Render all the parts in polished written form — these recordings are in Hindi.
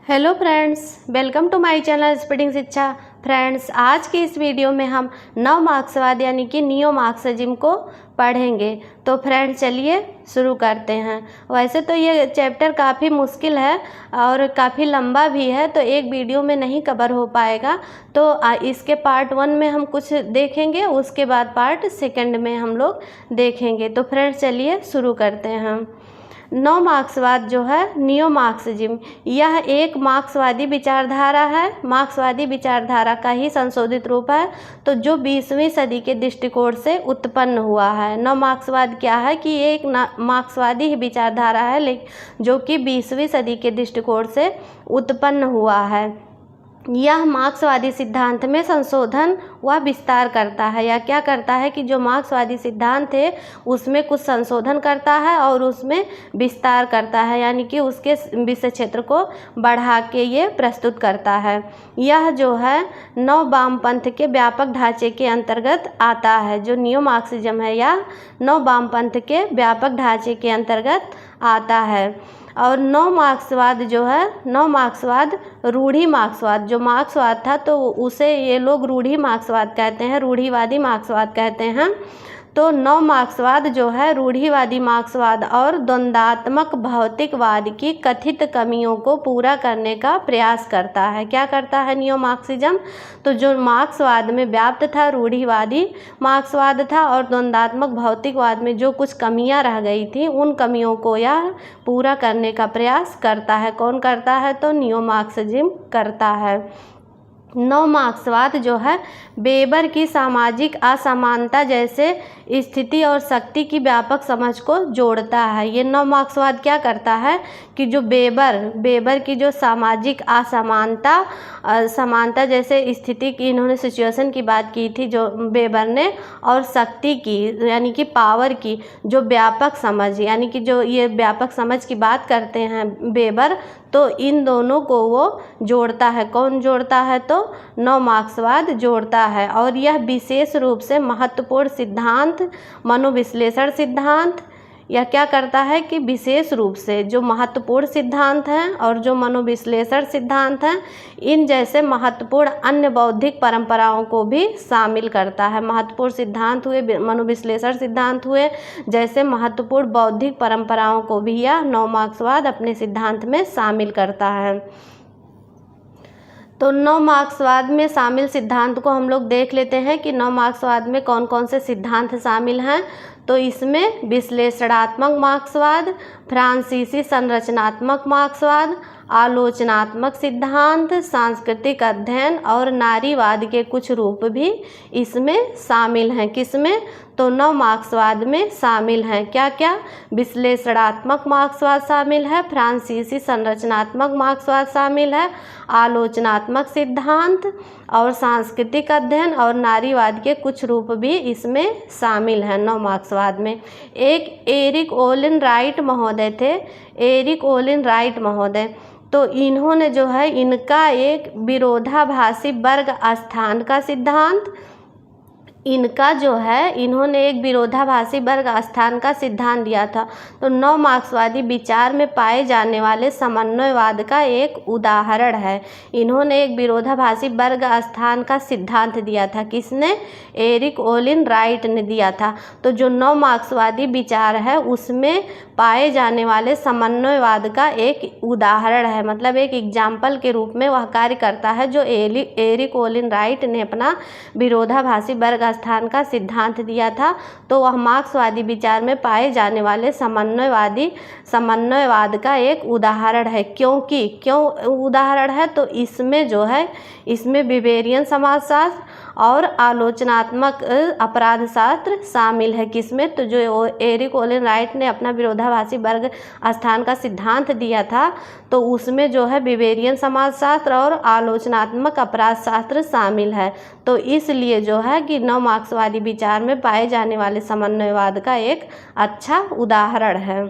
Hello friends, welcome to my channel speeding Shiksha. Friends, आज की इस वीडियो में हम नव मार्क्सवाद यानी कि नियो मार्क्सिज्म को पढ़ेंगे। तो फ्रेंड्स चलिए शुरू करते हैं। वैसे तो ये चैप्टर काफ़ी मुश्किल है और काफ़ी लंबा भी है, तो एक वीडियो में नहीं कवर हो पाएगा। तो इसके पार्ट 1 में हम कुछ देखेंगे, उसके बाद पार्ट 2 में हम लोग देखेंगे। तो फ्रेंड्स चलिए शुरू करते हैं। नव मार्क्सवाद जो है नियो मार्क्सिज्म, यह एक मार्क्सवादी विचारधारा है। मार्क्सवादी विचारधारा का ही संशोधित रूप है, तो जो 20वीं सदी के दृष्टिकोण से उत्पन्न हुआ है। नव मार्क्सवाद क्या है कि ये एक मार्क्सवादी ही विचारधारा है, लेकिन जो कि 20वीं सदी के दृष्टिकोण से उत्पन्न हुआ है। यह मार्क्सवादी सिद्धांत में संशोधन व विस्तार करता है, या क्या करता है कि जो मार्क्सवादी सिद्धांत है उसमें कुछ संशोधन करता है और उसमें विस्तार करता है, यानी कि उसके विषय क्षेत्र को बढ़ा के ये प्रस्तुत करता है। यह जो है नव वामपंथ के व्यापक ढांचे के अंतर्गत आता है। जो नियो मार्क्सिज्म है यह नव वामपंथ के व्यापक ढांचे के अंतर्गत आता है। और नव मार्क्सवाद जो है, नव मार्क्सवाद रूढ़ी मार्क्सवाद जो मार्क्सवाद था, तो उसे ये लोग रूढ़ी मार्क्सवाद कहते हैं, रूढ़िवादी मार्क्सवाद कहते हैं। तो नव मार्क्सवाद जो है रूढ़िवादी मार्क्सवाद और द्वंद्वात्मक भौतिकवाद की कथित कमियों को पूरा करने का प्रयास करता है। क्या करता है नियो मार्क्सिज्म? तो जो मार्क्सवाद में व्याप्त था रूढ़िवादी मार्क्सवाद था और द्वंद्वात्मक भौतिकवाद में जो कुछ कमियां रह गई थी, उन कमियों को यह पूरा करने का प्रयास करता है। कौन करता है? तो नियो मार्क्सिज्म करता है। नव मार्क्सवाद जो है वेबर की सामाजिक असमानता जैसे स्थिति और शक्ति की व्यापक समझ को जोड़ता है। ये नव मार्क्सवाद क्या करता है कि जो वेबर की जो सामाजिक असमानता जैसे स्थिति की, इन्होंने सिचुएशन की बात की थी जो वेबर ने, और शक्ति की यानी कि पावर की जो व्यापक समझ, यानी कि जो ये व्यापक समझ की बात करते हैं वेबर, तो इन दोनों को वो जोड़ता है। कौन जोड़ता है? तो नव मार्क्सवाद जोड़ता है। और यह विशेष रूप से महत्वपूर्ण सिद्धांत मनोविश्लेषण सिद्धांत, यह क्या करता है कि विशेष रूप से जो महत्वपूर्ण सिद्धांत हैं और जो मनोविश्लेषण सिद्धांत हैं, इन जैसे महत्वपूर्ण अन्य बौद्धिक परंपराओं को भी शामिल करता है। महत्वपूर्ण सिद्धांत हुए, मनोविश्लेषण सिद्धांत हुए, जैसे महत्वपूर्ण बौद्धिक परंपराओं को भी यह नव मार्क्सवाद अपने सिद्धांत में शामिल करता है। तो नव मार्क्सवाद में शामिल सिद्धांत को हम लोग देख लेते हैं कि नव मार्क्सवाद में कौन कौन से सिद्धांत शामिल हैं। तो इसमें विश्लेषणात्मक मार्क्सवाद, फ्रांसीसी संरचनात्मक मार्क्सवाद, आलोचनात्मक सिद्धांत, सांस्कृतिक अध्ययन और नारीवाद के कुछ रूप भी इसमें शामिल हैं। किसमें? तो नव मार्क्सवाद में शामिल हैं। क्या क्या? विश्लेषणात्मक मार्क्सवाद शामिल है, फ्रांसीसी संरचनात्मक मार्क्सवाद शामिल है, आलोचनात्मक सिद्धांत और सांस्कृतिक अध्ययन और नारीवाद के कुछ रूप भी इसमें शामिल हैं नव मार्क्सवाद में। एक एरिक ओलिन राइट महोदय थे, एरिक ओलिन राइट महोदय, तो इन्होंने जो है इनका एक विरोधाभासी वर्ग स्थान का सिद्धांत, इनका जो है इन्होंने एक विरोधाभासी वर्ग स्थान का सिद्धांत दिया था। तो नव मार्क्सवादी विचार में पाए जाने वाले समन्वयवाद का एक उदाहरण है। इन्होंने एक विरोधाभासी वर्ग स्थान का सिद्धांत दिया था। किसने? एरिक ओलिन राइट ने दिया था। तो जो नव मार्क्सवादी विचार है उसमें पाए जाने वाले समन्वयवाद का एक उदाहरण है, मतलब एक एग्जाम्पल के रूप में वह कार्य करता है। जो एरिक ओलिन राइट ने अपना विरोधाभासी वर्ग स्थान का सिद्धांत दिया था, तो वह मार्क्सवादी विचार में पाए जाने वाले समन्वयवाद का एक उदाहरण है। क्यों उदाहरण है? तो इसमें जो है इसमें विबेरियन समाजशास्त्र और आलोचनात्मक अपराध शास्त्र शामिल है। किसमें? तो जो एरिक ओलिन राइट ने अपना विरोधाभासी वर्ग स्थान का सिद्धांत दिया था, तो उसमें जो है विबेरियन समाजशास्त्र और आलोचनात्मक अपराध शास्त्र शामिल है। तो इसलिए जो है कि नव मार्क्सवादी विचार में पाए जाने वाले समन्वयवाद का एक अच्छा उदाहरण है।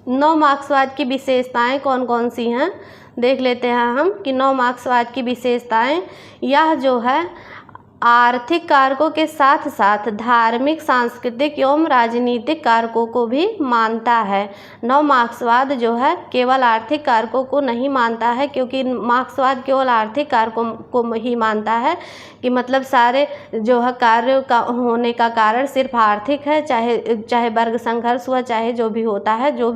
नव मार्क्सवाद की विशेषताएं कौन कौन सी हैं देख लेते हैं हम कि नव मार्क्सवाद की विशेषताएं, यह जो है आर्थिक कारकों के साथ साथ धार्मिक, सांस्कृतिक एवं राजनीतिक कारकों को भी मानता है। नव मार्क्सवाद जो है केवल आर्थिक कारकों को नहीं मानता है, क्योंकि मार्क्सवाद केवल आर्थिक कारकों को ही मानता है कि मतलब सारे जो है कार्य का होने का कारण सिर्फ आर्थिक है, चाहे वर्ग संघर्ष हुआ, चाहे जो भी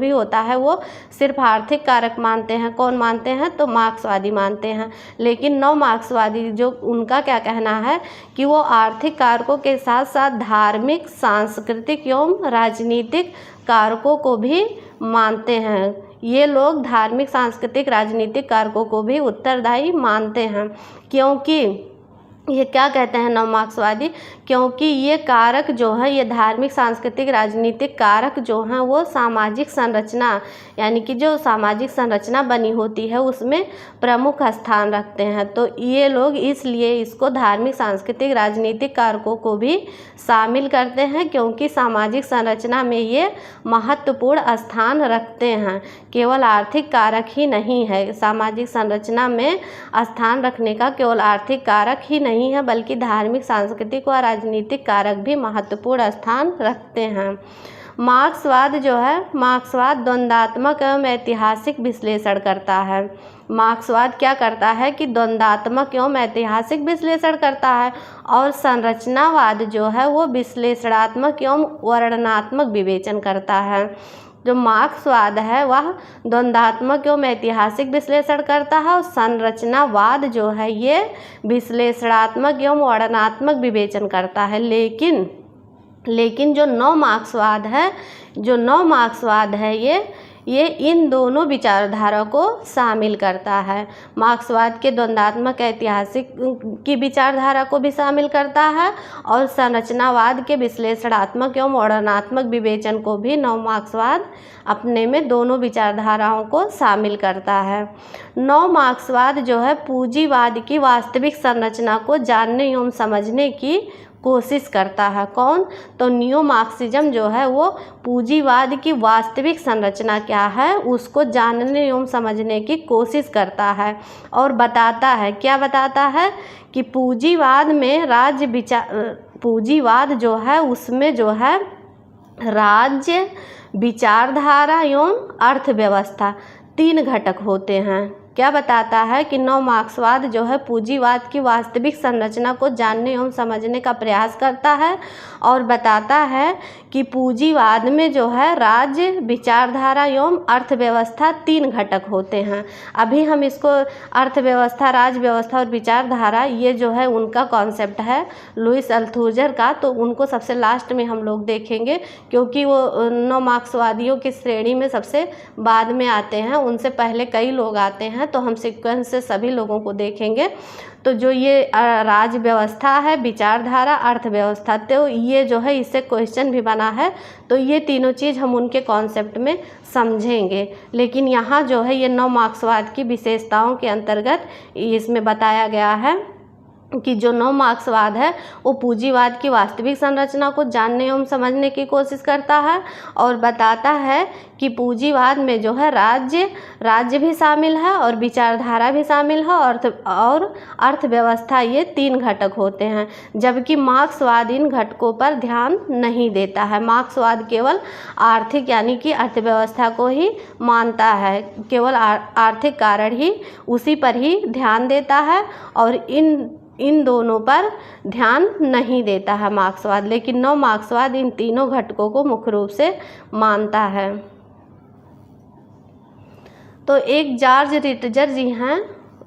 होता है वो सिर्फ आर्थिक कारक मानते हैं। कौन मानते हैं? तो मार्क्सवादी मानते हैं। लेकिन नव मार्क्सवादी जो उनका क्या कहना है कि वो आर्थिक कारकों के साथ साथ धार्मिक, सांस्कृतिक एवं राजनीतिक कारकों को भी मानते हैं। ये लोग धार्मिक, सांस्कृतिक, राजनीतिक कारकों को भी उत्तरदायी मानते हैं। क्योंकि ये क्या कहते हैं नव मार्क्सवादी? क्योंकि ये कारक जो है, ये धार्मिक, सांस्कृतिक, राजनीतिक कारक जो हैं वो सामाजिक संरचना, यानी कि जो सामाजिक संरचना बनी होती है उसमें प्रमुख स्थान रखते हैं। तो ये लोग इसलिए इसको धार्मिक, सांस्कृतिक, राजनीतिक कारकों को भी शामिल करते हैं, क्योंकि सामाजिक संरचना में ये महत्वपूर्ण स्थान रखते हैं। केवल आर्थिक कारक ही नहीं है, सामाजिक संरचना में स्थान रखने का केवल आर्थिक कारक ही नहीं है, बल्कि धार्मिक, सांस्कृतिक और राजनीतिक कारक भी महत्वपूर्ण स्थान रखते हैं। मार्क्सवाद जो है, मार्क्सवाद द्वंद्वात्मक एवं ऐतिहासिक विश्लेषण करता है। मार्क्सवाद क्या करता है कि द्वंद्वात्मक एवं ऐतिहासिक विश्लेषण करता है, और संरचनावाद जो है वो विश्लेषणात्मक एवं वर्णनात्मक विवेचन करता है। जो मार्क्सवाद है वह द्वंद्वात्मक एवं ऐतिहासिक विश्लेषण करता है, और संरचनावाद जो है ये विश्लेषणात्मक एवं वर्णनात्मक विवेचन करता है। लेकिन जो नव मार्क्सवाद है ये इन दोनों विचारधारा को शामिल करता है। मार्क्सवाद के द्वंद्वात्मक ऐतिहासिक की विचारधारा को भी शामिल करता है, और संरचनावाद के विश्लेषणात्मक एवं वर्णनात्मक विवेचन को भी नव मार्क्सवाद अपने में दोनों विचारधाराओं को शामिल करता है। नव मार्क्सवाद जो है पूंजीवाद की वास्तविक संरचना को जानने एवं समझने की कोशिश करता है। कौन? तो नियो मार्क्सिज्म जो है वो पूंजीवाद की वास्तविक संरचना क्या है उसको जानने एवं समझने की कोशिश करता है, और बताता है, क्या बताता है कि पूंजीवाद जो है उसमें जो है राज्य, विचारधारा एवं अर्थव्यवस्था 3 घटक होते हैं। क्या बताता है कि नव मार्क्सवाद जो है पूंजीवाद की वास्तविक संरचना को जानने एवं समझने का प्रयास करता है, और बताता है कि पूंजीवाद में जो है राज्य, विचारधारा एवं अर्थव्यवस्था 3 घटक होते हैं। अभी हम इसको अर्थव्यवस्था, राज्य व्यवस्था और विचारधारा, ये जो है उनका कॉन्सेप्ट है लुईस अल्थूजर का, तो उनको सबसे लास्ट में हम लोग देखेंगे, क्योंकि वो नव मार्क्सवादियों की श्रेणी में सबसे बाद में आते हैं, उनसे पहले कई लोग आते हैं, तो हम सीक्वेंस से सभी लोगों को देखेंगे। तो जो ये राज्य व्यवस्था है, विचारधारा, अर्थव्यवस्था, तो ये जो है इससे क्वेश्चन भी बना है, तो ये तीनों चीज़ हम उनके कॉन्सेप्ट में समझेंगे। लेकिन यहाँ जो है ये नव मार्क्सवाद की विशेषताओं के अंतर्गत इसमें बताया गया है कि जो नव मार्क्सवाद है वो पूंजीवाद की वास्तविक संरचना को जानने एवं समझने की कोशिश करता है, और बताता है कि पूंजीवाद में जो है राज्य भी शामिल है, और विचारधारा भी शामिल है, और अर्थव्यवस्था, ये 3 घटक होते हैं। जबकि मार्क्सवाद इन घटकों पर ध्यान नहीं देता है। मार्क्सवाद केवल आर्थिक यानी कि अर्थव्यवस्था को ही मानता है, केवल आर्थिक कारण ही उसी पर ही ध्यान देता है, और इन दोनों पर ध्यान नहीं देता है मार्क्सवाद। लेकिन नव मार्क्सवाद इन तीनों घटकों को मुख्य रूप से मानता है। तो एक जॉर्ज रिटजर जी हैं,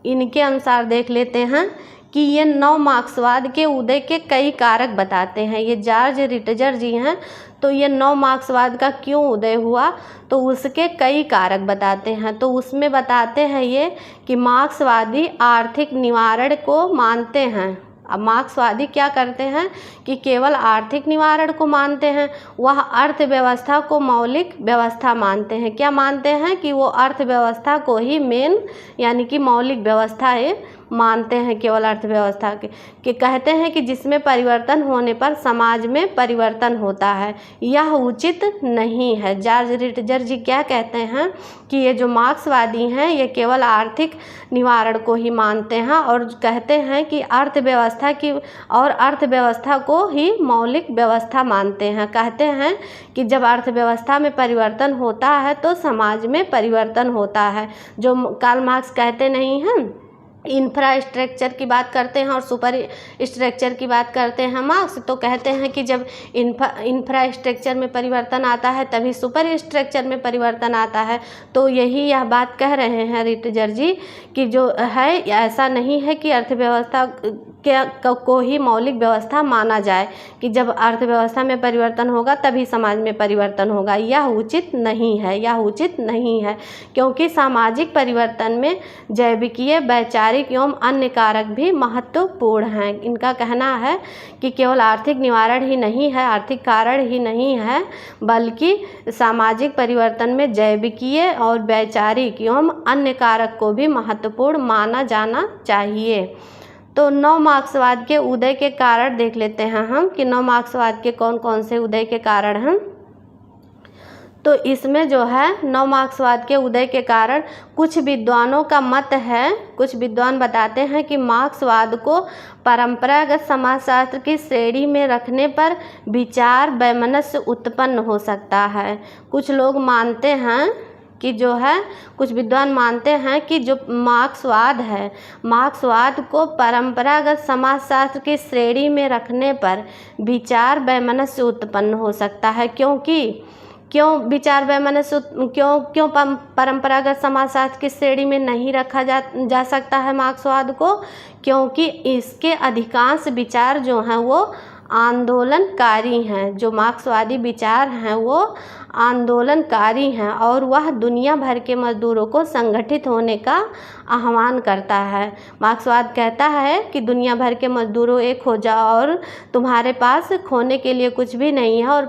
इनके अनुसार देख लेते हैं कि ये नव मार्क्सवाद के उदय के कई कारक बताते हैं। ये जॉर्ज रिटजर जी हैं, तो ये नव मार्क्सवाद का क्यों उदय हुआ, तो उसके कई कारक बताते हैं। तो उसमें बताते हैं ये कि मार्क्सवादी आर्थिक निवारण को मानते हैं। अब मार्क्सवादी क्या करते हैं कि केवल आर्थिक निवारण को मानते हैं, वह अर्थव्यवस्था को मौलिक व्यवस्था मानते हैं। क्या मानते हैं कि वो अर्थव्यवस्था को ही मेन यानी कि मौलिक व्यवस्था मानते हैं केवल अर्थव्यवस्था के कहते हैं कि जिसमें परिवर्तन होने पर समाज में परिवर्तन होता है, यह उचित नहीं है। जॉर्ज रिटजर जी क्या कहते हैं कि ये जो मार्क्सवादी हैं ये केवल आर्थिक निवारण को ही मानते हैं और कहते हैं कि अर्थव्यवस्था को ही मौलिक व्यवस्था मानते हैं। कहते हैं कि जब अर्थव्यवस्था में परिवर्तन होता है तो समाज में परिवर्तन होता है। जो कार्ल मार्क्स कहते नहीं हैं, इंफ्रास्ट्रक्चर की बात करते हैं और सुपर स्ट्रक्चर की बात करते हैं मार्क्स, तो कहते हैं कि जब इंफ्रास्ट्रक्चर में परिवर्तन आता है तभी सुपर स्ट्रक्चर में परिवर्तन आता है। तो यह बात कह रहे हैं रिटजर जी कि जो है ऐसा नहीं है कि अर्थव्यवस्था को ही मौलिक व्यवस्था माना जाए कि जब अर्थव्यवस्था में परिवर्तन होगा तभी समाज में परिवर्तन होगा। यह उचित नहीं है, क्योंकि सामाजिक परिवर्तन में जैविकीय, वैचारिक एवं अन्य कारक भी महत्वपूर्ण हैं। इनका कहना है कि केवल आर्थिक निवारण ही नहीं है, आर्थिक कारण ही नहीं है, बल्कि सामाजिक परिवर्तन में जैविकीय और वैचारिक एवं अन्य कारक को भी महत्वपूर्ण माना जाना चाहिए। तो नव मार्क्सवाद के उदय के कारण देख लेते हैं हम कि नव मार्क्सवाद के कौन कौन से उदय के कारण हैं। तो इसमें जो है नव मार्क्सवाद के उदय के कारण कुछ विद्वानों का मत है, कुछ विद्वान बताते हैं कि मार्क्सवाद को परंपरागत समाजशास्त्र की श्रेणी में रखने पर विचार वैमनस्य उत्पन्न हो सकता है। कुछ लोग मानते हैं कि जो है कुछ विद्वान मानते हैं कि जो मार्क्सवाद है, मार्क्सवाद को परंपरागत समाजशास्त्र की श्रेणी में रखने पर विचार वैमनस्य उत्पन्न हो सकता है। क्यों विचार वैमनस्य क्यों परंपरागत समाजशास्त्र की श्रेणी में नहीं रखा जा सकता है मार्क्सवाद को? क्योंकि इसके अधिकांश विचार जो हैं वो आंदोलनकारी हैं। जो मार्क्सवादी विचार हैं वो आंदोलनकारी हैं और वह दुनिया भर के मजदूरों को संगठित होने का आह्वान करता है। मार्क्सवाद कहता है कि दुनिया भर के मजदूरों एक हो जाओ और तुम्हारे पास खोने के लिए कुछ भी नहीं है और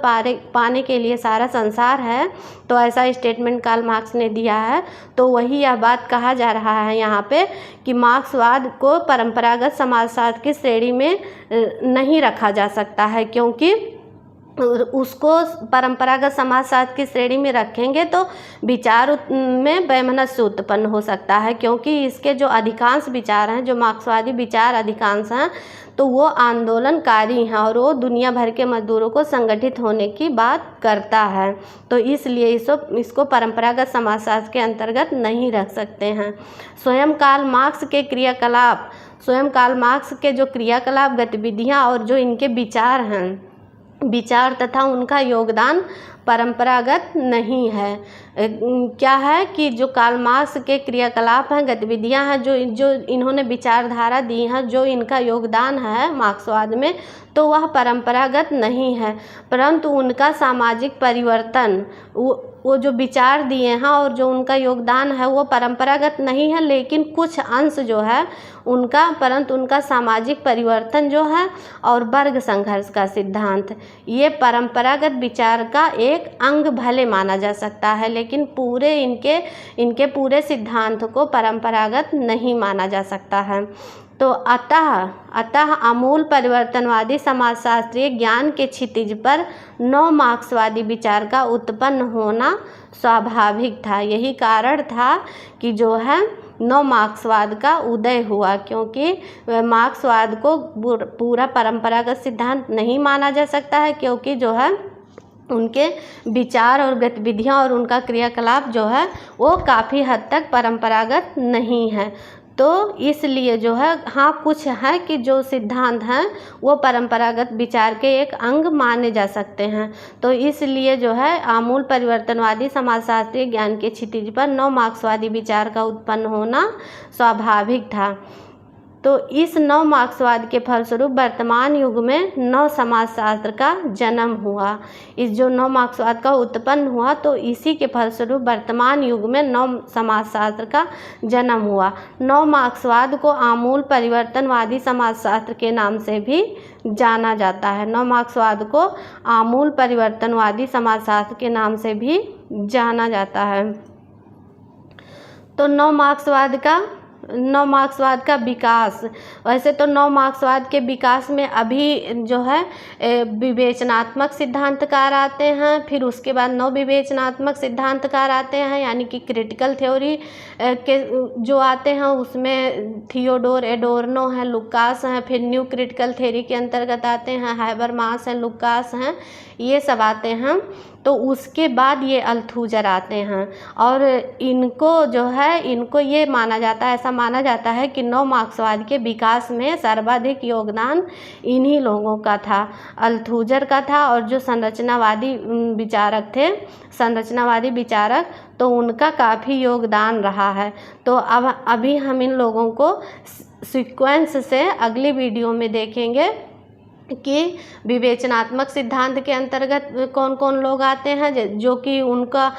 पाने के लिए सारा संसार है। तो ऐसा स्टेटमेंट कार्ल मार्क्स ने दिया है। तो वही यह बात कहा जा रहा है यहाँ पे कि मार्क्सवाद को परंपरागत समाजशास्त्र की श्रेणी में नहीं रखा जा सकता है, क्योंकि उसको परंपरागत समाजशास्त्र की श्रेणी में रखेंगे तो विचार में वैमनस्य उत्पन्न हो सकता है, क्योंकि इसके जो अधिकांश विचार हैं, जो मार्क्सवादी विचार अधिकांश हैं, तो वो आंदोलनकारी हैं और वो दुनिया भर के मजदूरों को संगठित होने की बात करता है। तो इसलिए इसको परंपरागत समाजशास्त्र के अंतर्गत नहीं रख सकते हैं। स्वयं कार्ल मार्क्स के जो क्रियाकलाप, गतिविधियाँ और जो इनके विचार तथा उनका योगदान परंपरागत नहीं है। क्या है कि जो कार्ल मार्क्स के क्रियाकलाप हैं, गतिविधियां हैं, जो इन्होंने विचारधारा दी हैं, जो इनका योगदान है मार्क्सवाद में, तो वह परंपरागत नहीं है, परंतु उनका सामाजिक परिवर्तन, वो जो विचार दिए हैं और जो उनका योगदान है वो परंपरागत नहीं है, लेकिन कुछ अंश जो है उनका, परंतु उनका सामाजिक परिवर्तन जो है और वर्ग संघर्ष का सिद्धांत, ये परंपरागत विचार का एक अंग भले माना जा सकता है, लेकिन पूरे इनके पूरे सिद्धांत को परंपरागत नहीं माना जा सकता है। तो अतः आमूल परिवर्तनवादी समाजशास्त्रीय ज्ञान के क्षितिज पर नव मार्क्सवादी विचार का उत्पन्न होना स्वाभाविक था। यही कारण था कि जो है नव मार्क्सवाद का उदय हुआ, क्योंकि मार्क्सवाद को पूरा परंपरागत सिद्धांत नहीं माना जा सकता है, क्योंकि जो है उनके विचार और गतिविधियाँ और उनका क्रियाकलाप जो है वो काफ़ी हद तक परंपरागत नहीं है। तो इसलिए जो है हाँ कुछ है कि जो सिद्धांत हैं वो परंपरागत विचार के एक अंग माने जा सकते हैं। तो इसलिए जो है आमूल परिवर्तनवादी समाजशास्त्रीय ज्ञान के क्षितिज पर नव मार्क्सवादी विचार का उत्पन्न होना स्वाभाविक था। तो इस नव मार्क्सवाद के फलस्वरूप वर्तमान युग में नव समाजशास्त्र का जन्म हुआ। इस जो नव मार्क्सवाद का उत्पन्न हुआ तो इसी के फलस्वरूप वर्तमान युग में नव समाजशास्त्र का जन्म हुआ। नव मार्क्सवाद को आमूल परिवर्तनवादी समाजशास्त्र के नाम से भी जाना जाता है। नव मार्क्सवाद को आमूल परिवर्तनवादी समाजशास्त्र के नाम से भी जाना जाता है। तो नव मार्क्सवाद का नव मार्क्सवाद का विकास। वैसे तो नव मार्क्सवाद के विकास में अभी जो है विवेचनात्मक सिद्धांतकार आते हैं, फिर उसके बाद नव विवेचनात्मक सिद्धांतकार आते हैं, यानी कि क्रिटिकल थ्योरी के जो आते हैं उसमें थियोडोर एडोर्नो हैं, लुकास हैं, फिर न्यू क्रिटिकल थ्योरी के अंतर्गत आते हैं हैबरमास हैं, लुकास हैं, ये सब आते हैं। तो उसके बाद ये अल्थूजर आते हैं और इनको जो है इनको ये माना जाता है, ऐसा माना जाता है कि नव मार्क्सवाद के विकास में सर्वाधिक योगदान इन्हीं लोगों का था, अल्थूजर का था। और जो संरचनावादी विचारक थे, संरचनावादी विचारक, तो उनका काफ़ी योगदान रहा है। तो अब अभी हम इन लोगों को सीक्वेंस से अगली वीडियो में देखेंगे कि विवेचनात्मक सिद्धांत के अंतर्गत कौन कौन लोग आते हैं, जो कि उनका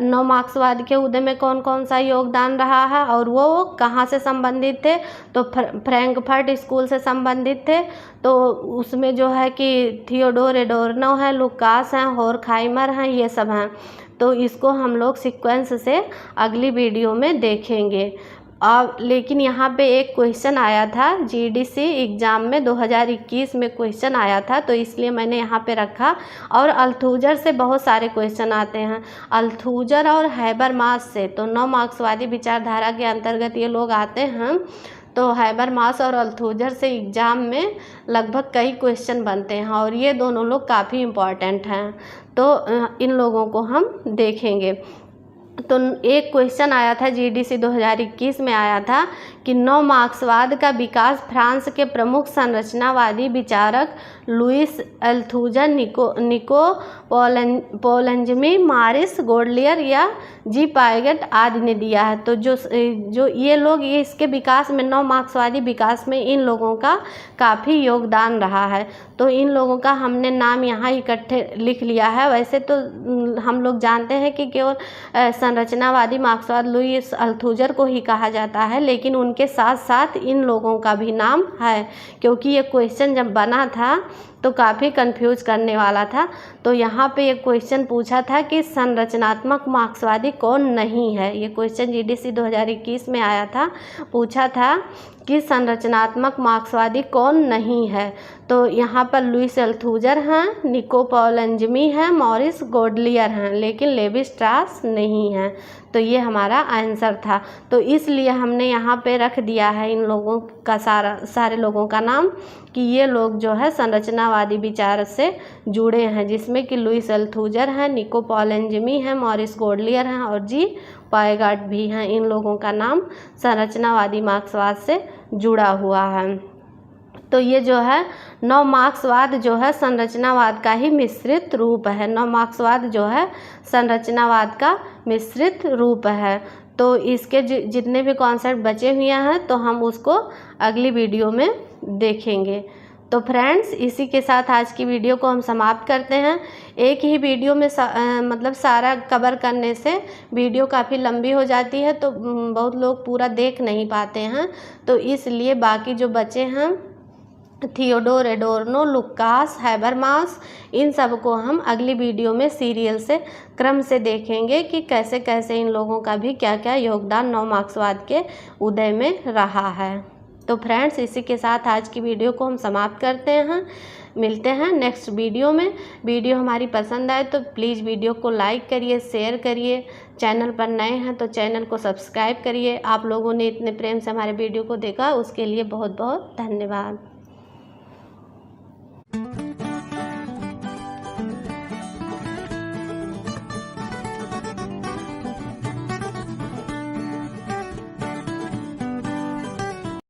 नव मार्क्सवाद के उदय में कौन कौन सा योगदान रहा है और वो कहाँ से संबंधित थे। तो फ्रैंकफर्ट स्कूल से संबंधित थे। तो उसमें जो है कि थियोडोर एडोर्नो है, लुकास हैं, होरखाइमर हैं, ये सब हैं। तो इसको हम लोग सीक्वेंस से अगली वीडियो में देखेंगे। अब लेकिन यहाँ पे एक क्वेश्चन आया था जीडीसी एग्ज़ाम में 2021 में क्वेश्चन आया था, तो इसलिए मैंने यहाँ पे रखा। और अल्थूजर से बहुत सारे क्वेश्चन आते हैं, अल्थूजर और हैबरमास से। तो नव मार्क्सवादी विचारधारा के अंतर्गत ये लोग आते हैं। तो हैबरमास और अल्थूजर से एग्ज़ाम में लगभग कई क्वेश्चन बनते हैं और ये दोनों लोग काफ़ी इम्पॉर्टेंट हैं। तो इन लोगों को हम देखेंगे। तो एक क्वेश्चन आया था जीडीसी 2021 में आया था कि नव मार्क्सवाद का विकास फ्रांस के प्रमुख संरचनावादी विचारक लुइस अल्थूजर, निको पोलंजमी, मारिस गोडलियर या जी पायगट आदि ने दिया है। तो जो ये लोग, ये इसके विकास में, नव मार्क्सवादी विकास में इन लोगों का काफ़ी योगदान रहा है। तो इन लोगों का हमने नाम यहाँ इकट्ठे लिख लिया है। वैसे तो हम लोग जानते हैं कि केवल संरचनावादी मार्क्सवाद लुइस अल्थूजर को ही कहा जाता है, लेकिन उनके साथ साथ इन लोगों का भी नाम है, क्योंकि ये क्वेश्चन जब बना था तो काफ़ी कंफ्यूज करने वाला था। तो यहाँ पे एक क्वेश्चन पूछा था कि संरचनात्मक मार्क्सवादी कौन नहीं है। ये क्वेश्चन जीडीसी 2021 में आया था, पूछा था कि संरचनात्मक मार्क्सवादी कौन नहीं है। तो यहाँ पर लुइस अल्थूजर हैं, निको पोलंजमी हैं, मॉरिस गोडलियर हैं, लेकिन लेवी स्ट्रास नहीं हैं। तो ये हमारा आंसर था। तो इसलिए हमने यहाँ पे रख दिया है इन लोगों का सारे लोगों का नाम, कि ये लोग जो है संरचनावादी विचार से जुड़े हैं, जिसमें कि लुइस अल्थूजर हैं, निको पोलंजमी हैं, मॉरिस गोडलियर हैं और जी पायगाट भी हैं। इन लोगों का नाम संरचनावादी मार्क्सवाद से जुड़ा हुआ है। तो ये जो है नव मार्क्सवाद जो है संरचनावाद का ही मिश्रित रूप है। नव मार्क्सवाद जो है संरचनावाद का मिश्रित रूप है। तो इसके जितने भी कॉन्सेप्ट बचे हुए हैं तो हम उसको अगली वीडियो में देखेंगे। तो फ्रेंड्स, इसी के साथ आज की वीडियो को हम समाप्त करते हैं। एक ही वीडियो में मतलब सारा कवर करने से वीडियो काफ़ी लंबी हो जाती है, तो बहुत लोग पूरा देख नहीं पाते हैं। तो इसलिए बाकी जो बचे हैं थियोडोर एडोर्नो, लुकास, हैबरमास, इन सब को हम अगली वीडियो में सीरियल से क्रम से देखेंगे कि कैसे कैसे इन लोगों का भी क्या क्या योगदान नव मार्क्सवाद के उदय में रहा है। तो फ्रेंड्स, इसी के साथ आज की वीडियो को हम समाप्त करते हैं। मिलते हैं नेक्स्ट वीडियो में। वीडियो हमारी पसंद आए तो प्लीज़ वीडियो को लाइक करिए, शेयर करिए। चैनल पर नए हैं तो चैनल को सब्सक्राइब करिए। आप लोगों ने इतने प्रेम से हमारे वीडियो को देखा, उसके लिए बहुत बहुत धन्यवाद।